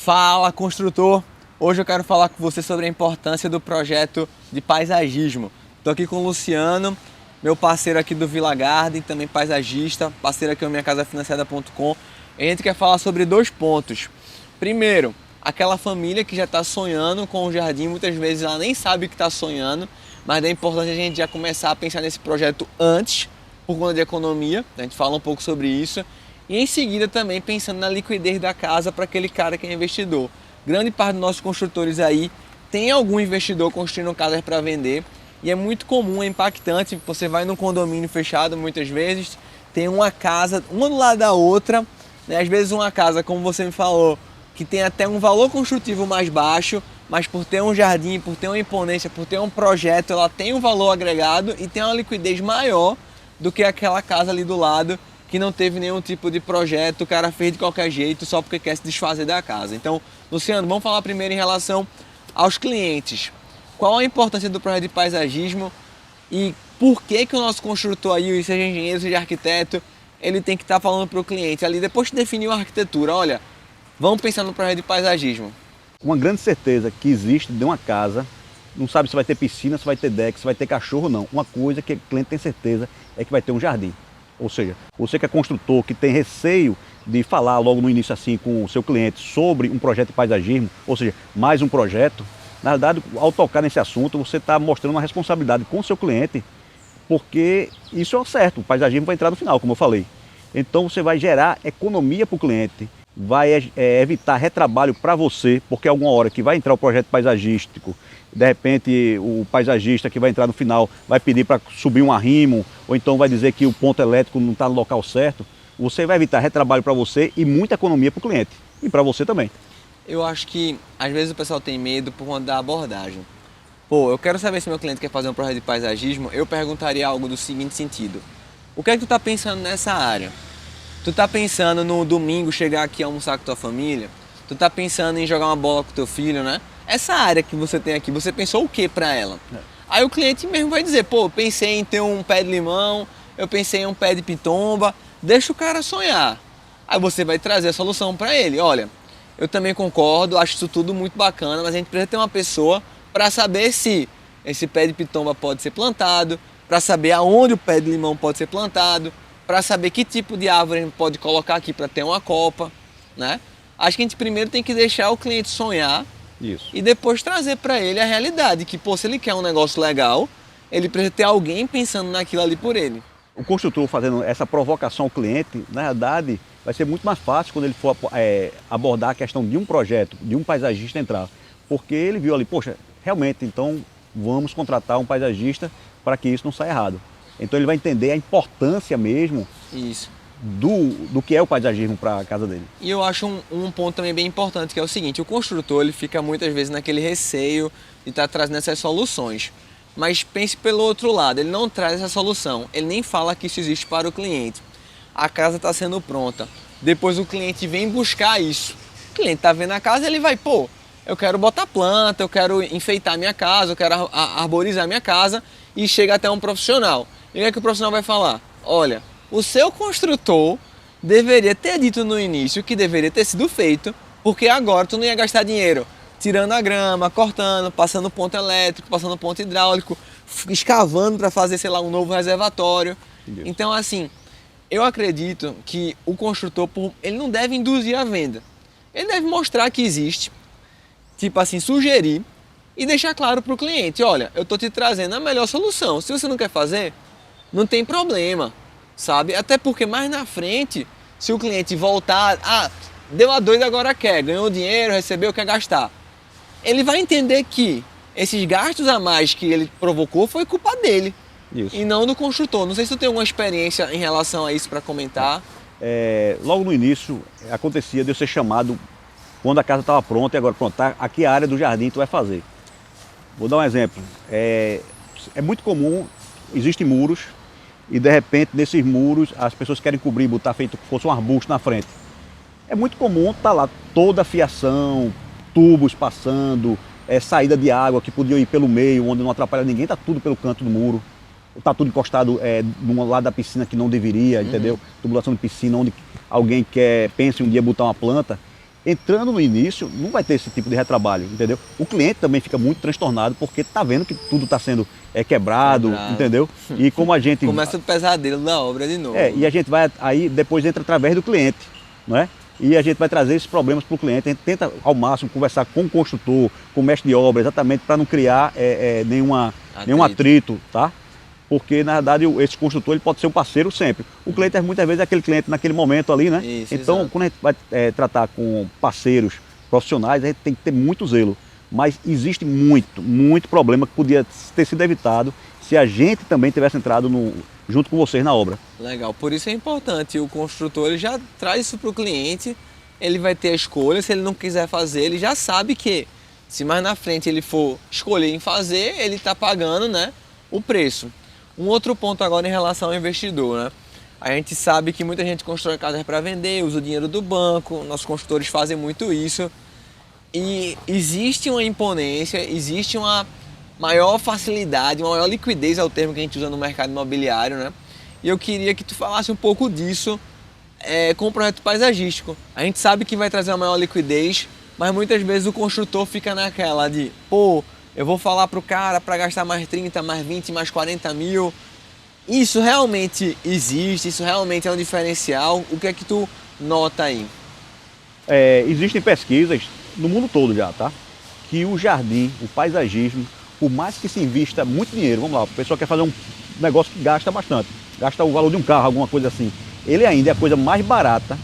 Fala, construtor! Hoje eu quero falar com você sobre a importância do projeto de paisagismo. Estou aqui com o Luciano, meu parceiro aqui do Villa Garden, também paisagista, parceiro aqui no minhacasafinanciada.com. A gente quer falar sobre dois pontos. Primeiro, aquela família que já está sonhando com o jardim, muitas vezes ela nem sabe que está sonhando, mas é importante a gente já começar a pensar nesse projeto antes, por conta de economia, a gente fala um pouco sobre isso. E em seguida também pensando na liquidez da casa para aquele cara que é investidor. Grande parte dos nossos construtores aí tem algum investidor construindo casas para vender e é muito comum, é impactante, você vai num condomínio fechado muitas vezes, tem uma casa, uma do lado da outra, né? Às vezes uma casa, como você me falou, que tem até um valor construtivo mais baixo, mas por ter um jardim, por ter uma imponência, por ter um projeto, ela tem um valor agregado e tem uma liquidez maior do que aquela casa ali do lado que não teve nenhum tipo de projeto, o cara fez de qualquer jeito só porque quer se desfazer da casa. Então, Luciano, vamos falar primeiro em relação aos clientes. Qual a importância do projeto de paisagismo e por que o nosso construtor aí, seja engenheiro, seja arquiteto, ele tem que estar falando para o cliente ali, depois de definir a arquitetura, olha, vamos pensar no projeto de paisagismo. Uma grande certeza que existe de uma casa, não sabe se vai ter piscina, se vai ter deck, se vai ter cachorro ou não. Uma coisa que o cliente tem certeza é que vai ter um jardim. Ou seja, você que é construtor, que tem receio de falar logo no início assim com o seu cliente sobre um projeto de paisagismo, ou seja, mais um projeto, na verdade, ao tocar nesse assunto, você está mostrando uma responsabilidade com o seu cliente, porque isso é o certo, o paisagismo vai entrar no final, como eu falei. Então você vai gerar economia para o cliente, vai evitar retrabalho para você, porque alguma hora que vai entrar o projeto paisagístico, de repente o paisagista que vai entrar no final vai pedir para subir um arrimo, ou então vai dizer que o ponto elétrico não está no local certo, você vai evitar retrabalho para você e muita economia para o cliente, e para você também. Eu acho que às vezes o pessoal tem medo por conta da abordagem. Pô, eu quero saber se meu cliente quer fazer um projeto de paisagismo, eu perguntaria algo do seguinte sentido. O que é que tu está pensando nessa área? Tu tá pensando no domingo chegar aqui a almoçar com tua família? Tu tá pensando em jogar uma bola com teu filho, né? Essa área que você tem aqui, você pensou o que pra ela? Aí o cliente mesmo vai dizer, pô, eu pensei em ter um pé de limão, eu pensei em um pé de pitomba, deixa o cara sonhar. Aí você vai trazer a solução pra ele. Olha, eu também concordo, acho isso tudo muito bacana, mas a gente precisa ter uma pessoa para saber se esse pé de pitomba pode ser plantado, para saber aonde o pé de limão pode ser plantado, para saber que tipo de árvore a gente pode colocar aqui para ter uma copa, né? Acho que a gente primeiro tem que deixar o cliente sonhar. Isso. E depois trazer para ele a realidade, que pô, se ele quer um negócio legal, ele precisa ter alguém pensando naquilo ali por ele. O construtor fazendo essa provocação ao cliente, na verdade, vai ser muito mais fácil quando ele for abordar a questão de um projeto, de um paisagista entrar. Porque ele viu ali, poxa, realmente, então vamos contratar um paisagista para que isso não saia errado. Então ele vai entender a importância mesmo do que é o paisagismo para a casa dele. E eu acho um ponto também bem importante, que é o seguinte, o construtor ele fica muitas vezes naquele receio de estar trazendo essas soluções. Mas pense pelo outro lado, ele não traz essa solução, ele nem fala que isso existe para o cliente. A casa está sendo pronta, depois o cliente vem buscar isso. O cliente está vendo a casa, ele vai, pô, eu quero botar planta, eu quero enfeitar minha casa, eu quero arborizar minha casa, e chega até um profissional. E o que é que o profissional vai falar? Olha, o seu construtor deveria ter dito no início que deveria ter sido feito, porque agora tu não ia gastar dinheiro tirando a grama, cortando, passando ponto elétrico, passando ponto hidráulico, escavando para fazer, sei lá, um novo reservatório. Isso. Então, assim, eu acredito que o construtor, ele não deve induzir a venda. Ele deve mostrar que existe, tipo assim, sugerir e deixar claro para o cliente, olha, eu estou te trazendo a melhor solução. Se você não quer fazer, não tem problema, sabe? Até porque mais na frente, se o cliente voltar, deu a doida, agora quer, ganhou dinheiro, recebeu, quer gastar. Ele vai entender que esses gastos a mais que ele provocou foi culpa dele. Isso. E não do construtor. Não sei se tu tem alguma experiência em relação a isso para comentar. Logo no início, acontecia de eu ser chamado quando a casa estava pronta e agora pronto, tá aqui a área do jardim tu vai fazer. Vou dar um exemplo. É muito comum, existem muros e de repente nesses muros as pessoas querem cobrir, botar feito como fosse um arbusto na frente. É muito comum estar lá toda a fiação, tubos passando, saída de água que podia ir pelo meio, onde não atrapalha ninguém, está tudo pelo canto do muro. Está tudo encostado num lado da piscina que não deveria, entendeu? Tubulação de piscina, onde alguém pensa um dia botar uma planta. entrando no início, não vai ter esse tipo de retrabalho, entendeu? O cliente também fica muito transtornado porque está vendo que tudo está sendo quebrado, entendeu? E como a gente... Começa o pesadelo da obra de novo. E a gente vai, aí depois entra através do cliente, não é? E a gente vai trazer esses problemas para o cliente, a gente tenta ao máximo conversar com o construtor, com o mestre de obra, exatamente para não criar nenhum atrito, tá? Porque na verdade esse construtor ele pode ser um parceiro sempre. O cliente muitas vezes é aquele cliente naquele momento ali, né? Isso, então exato. quando a gente vai tratar com parceiros profissionais, a gente tem que ter muito zelo. Mas existe muito problema que podia ter sido evitado se a gente também tivesse entrado junto com vocês na obra. Legal, por isso é importante. O construtor ele já traz isso para o cliente, ele vai ter a escolha. Se ele não quiser fazer, ele já sabe que se mais na frente ele for escolher em fazer, ele está pagando, né, o preço. Um outro ponto agora em relação ao investidor, né? A gente sabe que muita gente constrói casas para vender, usa o dinheiro do banco, nossos construtores fazem muito isso. E existe uma imponência, existe uma maior facilidade, uma maior liquidez, é o termo que a gente usa no mercado imobiliário, né? E eu queria que tu falasse um pouco disso com o projeto paisagístico. A gente sabe que vai trazer uma maior liquidez, mas muitas vezes o construtor fica naquela de, pô, eu vou falar pro cara para gastar mais 30, mais 20, mais 40 mil. Isso realmente existe? Isso realmente é um diferencial? O que é que tu nota aí? Existem pesquisas no mundo todo já, tá? Que o jardim, o paisagismo, por mais que se invista muito dinheiro, vamos lá, a pessoa quer fazer um negócio que gasta bastante, gasta o valor de um carro, alguma coisa assim, ele ainda é a coisa mais barata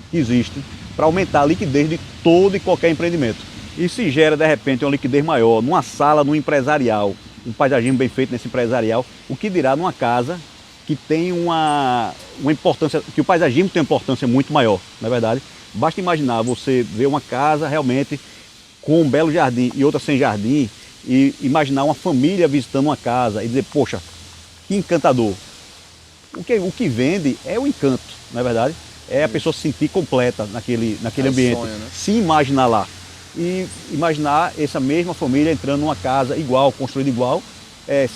que existe para aumentar a liquidez de todo e qualquer empreendimento. E se gera, de repente, uma liquidez maior numa sala, num empresarial, um paisagismo bem feito nesse empresarial, o que dirá numa casa que tem uma importância, que o paisagismo tem uma importância muito maior, na verdade. Basta imaginar você ver uma casa realmente com um belo jardim e outra sem jardim, e imaginar uma família visitando uma casa e dizer, poxa, que encantador. O que vende é o encanto, não é verdade? É a pessoa se sentir completa naquele ambiente, sonho, né? se imaginar lá. E imaginar essa mesma família entrando numa casa igual, construída igual,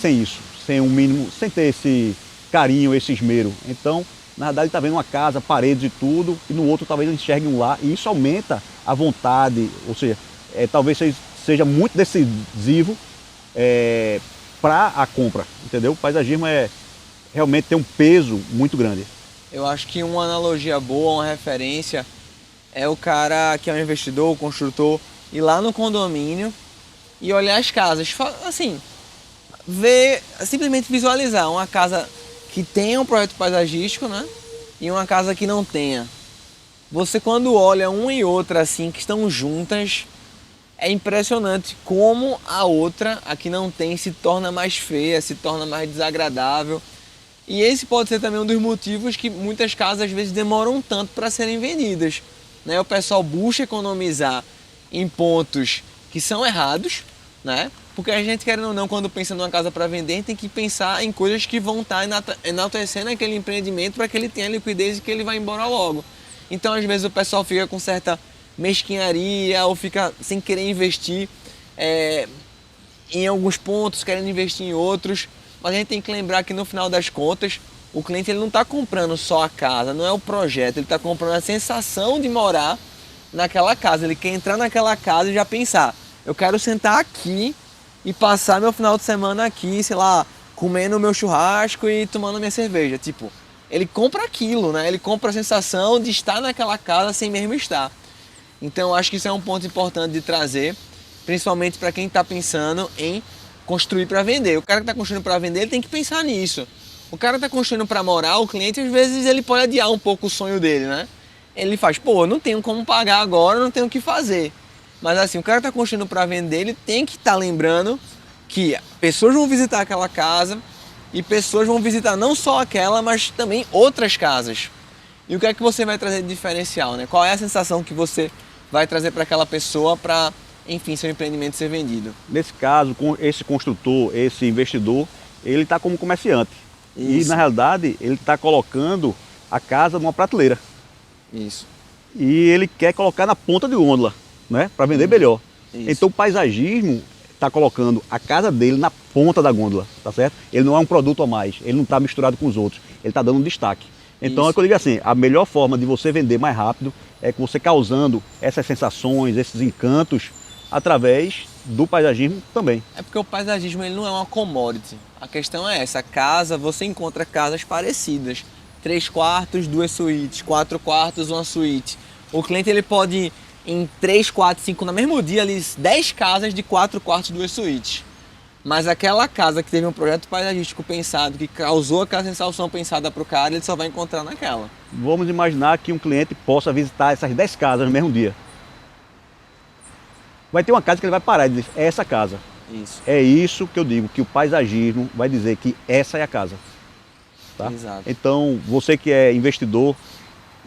sem isso, sem um mínimo, sem ter esse carinho, esse esmero. Então, na verdade, ele está vendo uma casa, paredes e tudo, e no outro talvez ele enxergue um lar, e isso aumenta a vontade, ou seja, talvez seja muito decisivo para a compra, entendeu? O paisagismo realmente tem um peso muito grande. Eu acho que uma analogia boa, uma referência, é o cara que é um investidor, o construtor, ir lá no condomínio e olhar as casas, assim, simplesmente visualizar uma casa que tenha um projeto paisagístico, né? E uma casa que não tenha. Você quando olha uma e outra assim, que estão juntas, é impressionante como a outra, a que não tem, se torna mais feia, se torna mais desagradável. E esse pode ser também um dos motivos que muitas casas às vezes demoram tanto para serem vendidas, né? O pessoal busca economizar em pontos que são errados, né? Porque a gente, querendo ou não, quando pensa numa casa para vender, a gente tem que pensar em coisas que vão estar enaltecendo aquele empreendimento para que ele tenha liquidez e que ele vá embora logo. Então, às vezes, o pessoal fica com certa mesquinharia ou fica sem querer investir em alguns pontos, querendo investir em outros. Mas a gente tem que lembrar que, no final das contas, o cliente ele não está comprando só a casa, não é o projeto, ele está comprando a sensação de morar naquela casa. Ele quer entrar naquela casa e já pensar, eu quero sentar aqui e passar meu final de semana aqui, sei lá, comendo meu churrasco e tomando minha cerveja. Tipo, ele compra aquilo, né? Ele compra a sensação de estar naquela casa sem mesmo estar. Então, acho que isso é um ponto importante de trazer, principalmente para quem está pensando em construir para vender. O cara que está construindo para vender, ele tem que pensar nisso. O cara que está construindo para morar, o cliente, às vezes, ele pode adiar um pouco o sonho dele, né? Ele faz, pô, eu não tenho como pagar agora, não tenho o que fazer. Mas assim, o cara que está construindo para vender, ele tem que estar lembrando que pessoas vão visitar aquela casa e pessoas vão visitar não só aquela, mas também outras casas. E o que é que você vai trazer de diferencial, né? Qual é a sensação que você vai trazer para aquela pessoa para, enfim, seu empreendimento ser vendido? Nesse caso, com esse construtor, esse investidor, ele está como comerciante. Isso. E na realidade, ele está colocando a casa numa prateleira. Isso. E ele quer colocar na ponta de gôndola, né? Para vender melhor. Isso. Então o paisagismo está colocando a casa dele na ponta da gôndola, tá certo? Ele não é um produto a mais, ele não está misturado com os outros, ele está dando um destaque. Então Isso. é que eu digo assim, a melhor forma de você vender mais rápido é com você causando essas sensações, esses encantos, através do paisagismo também. É porque o paisagismo ele não é uma commodity. A questão é essa, casa, você encontra casas parecidas. 3 quartos, 2 suítes, 4 quartos, uma suíte. O cliente ele pode ir em 3, 4, 5 no mesmo dia, ali 10 casas de 4 quartos, 2 suítes. Mas aquela casa que teve um projeto paisagístico pensado, que causou aquela sensação pensada para o cara, ele só vai encontrar naquela. Vamos imaginar que um cliente possa visitar essas 10 casas no mesmo dia. Vai ter uma casa que ele vai parar e dizer, é essa casa. Isso. É isso que eu digo, que o paisagismo vai dizer que essa é a casa. Tá? Exato. Então, você que é investidor,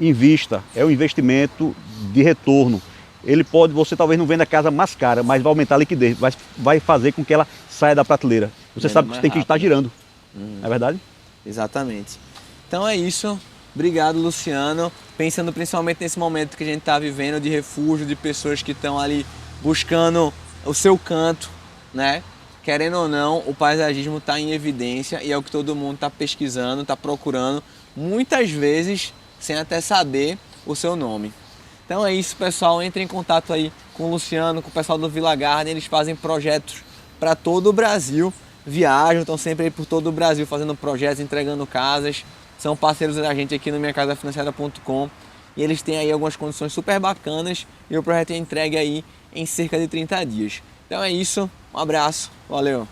invista. É um investimento de retorno. Ele pode, você talvez não venda a casa mais cara, mas vai aumentar a liquidez, vai fazer com que ela saia da prateleira. Você Venda sabe que mais você tem que estar rápido. girando. Não é verdade? Exatamente. Então é isso. Obrigado, Luciano. Pensando principalmente nesse momento que a gente está vivendo de refúgio, de pessoas que estão ali buscando o seu canto, né? Querendo ou não, o paisagismo está em evidência e é o que todo mundo está pesquisando, está procurando, muitas vezes sem até saber o seu nome. Então é isso, pessoal. Entre em contato aí com o Luciano, com o pessoal do Villa Garden. Eles fazem projetos para todo o Brasil, viajam, estão sempre aí por todo o Brasil fazendo projetos, entregando casas. São parceiros da gente aqui no minhacasafinanciada.com e eles têm aí algumas condições super bacanas e o projeto é entregue aí em cerca de 30 dias. Então é isso, um abraço, valeu!